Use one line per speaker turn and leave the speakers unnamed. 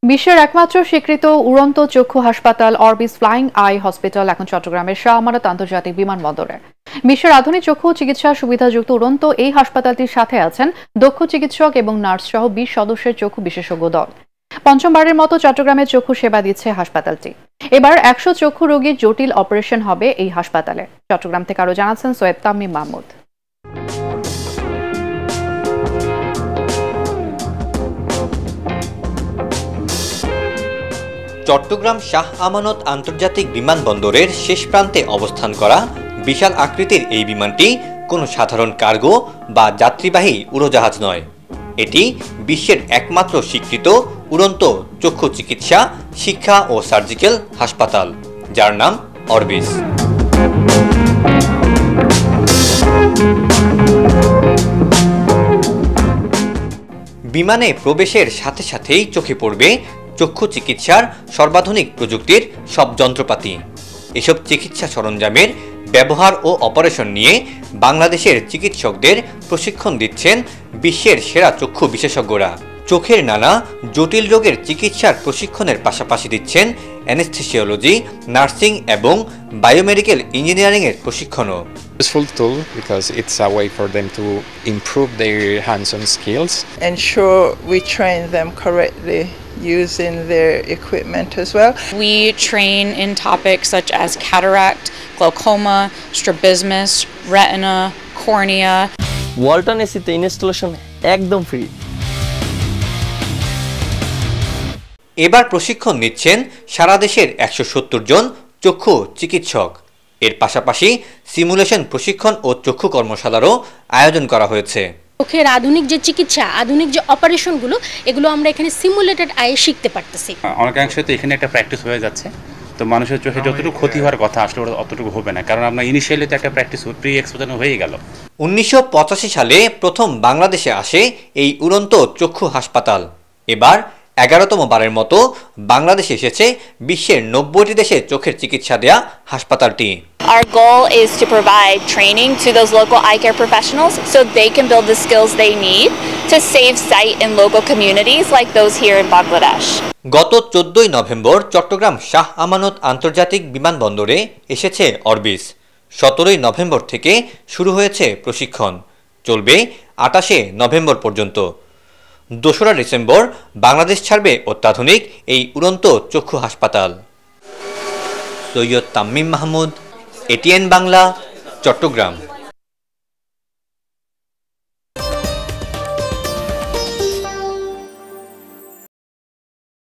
বিশ্বের একমাত্র স্বীকৃত উড়ন্ত চক্ষু হাসপাতাল অরবিস ফ্লাইং আই হসপিটাল এখন চট্টগ্রামের শাহ আমানত আন্তর্জাতিক বিমানবন্দরে। বিশ্বের আধুনিক চক্ষু চিকিৎসা সুবিধাযুক্ত উড়ন্ত এই হাসপাতালটির সাথে আছেন দক্ষ চিকিৎসক এবং নার্স সহ 20 সদস্যের চক্ষু বিশেষজ্ঞ দল। পঞ্চমবারের মতো চট্টগ্রামে চক্ষু সেবা দিচ্ছে হাসপাতালটি। এবার 100 চক্ষু রোগীর জটিল অপারেশন হবে এই হাসপাতালে। চট্টগ্রাম থেকে আরো জানাচ্ছেন সৈয়দ তামিম মাহমুদ।
চট্টগ্রাম শাহ আমানত আন্তর্জাতিক বিমানবন্দরের শেষ প্রান্তে অবস্থান করা বিশাল আকৃতির এই বিমানটি কোনো সাধারণ কার্গো বা যাত্রীবাহী উড়োজাহাজ নয়। এটি বিশ্বের একমাত্র স্বীকৃত উড়ন্ত চক্ষু চিকিৎসা, শিক্ষা ও সার্জিক্যাল হাসপাতাল, যার নাম অরবিস। বিমানে প্রবেশের সাথে সাথেই চোখে পড়বে চক্ষু চিকিৎসার সর্বাধুনিক প্রযুক্তির সব যন্ত্রপাতি। এসব চিকিৎসা সরঞ্জামের ব্যবহার ও অপারেশন নিয়ে বাংলাদেশের চিকিৎসকদের প্রশিক্ষণ দিচ্ছেন বিশ্বের সেরা চক্ষু বিশেষজ্ঞরা। চোখের নানা জটিল রোগের চিকিৎসার প্রশিক্ষণের পাশাপাশি দিচ্ছেন অ্যানেস্থেসিওলজি, নার্সিং এবং বায়োমেডিক্যাল ইঞ্জিনিয়ারিং এর প্রশিক্ষণও।
Useful tool because it's a way for them to improve their hands-on skills.
Ensure we train them correctly using their equipment as well.
We train in topics such as cataract, glaucoma, strabismus, retina, cornea.
Walton এসিতে installation একদম free.
এবার প্রশিক্ষণ নিচ্ছেন সারা দেশের 170 জন চক্ষু চিকিৎসক। এর পাশাপাশি সিমুলেশন প্রশিক্ষণ ও চক্ষু কর্মশালারও আয়োজন করা হয়েছে।
চোখের আধুনিক যে চিকিৎসা, আধুনিক যে অপারেশনগুলো, এগুলো আমরা এখানে সিমুলেটেড আয়ে শিখতে পারতেছি।
অনেকাংশে তো এখানে একটা প্র্যাকটিস হয়ে যাচ্ছে, তো মানুষের চোখে যতটুকু ক্ষতি হওয়ার কথা আসলে অতটুকু হবে না, কারণ আমরা ইনিশিয়ালি তো একটা প্র্যাকটিস প্রি এক্সপোজার হয়ে গেল।
1985 সালে প্রথম বাংলাদেশে আসে এই উড়ন্ত চক্ষু হাসপাতাল। এবার 11তম বারের মতো বাংলাদেশে এসেছে বিশ্বের 90টি দেশে চোখের চিকিৎসা দেয়া হাসপাতালটি।
Our goal is to provide training to those local eye care professionals so they can build the skills they need to save sight in local communities like those here in Bangladesh.
গত 14 November Chittagong Shah Amanat আন্তর্জাতিক বিমানবন্দরে এসেছে Orbis. 17 November থেকে শুরু হয়েছে প্রশিক্ষণ, চলবে 28 November পর্যন্ত। 2রা ডিসেম্বর বাংলাদেশ ছাড়বে অত্যাধুনিক এই উড়ন্ত চক্ষু হাসপাতাল। সৈয়দ তামিম মাহমুদ, এটিএন বাংলা, চট্টগ্রাম।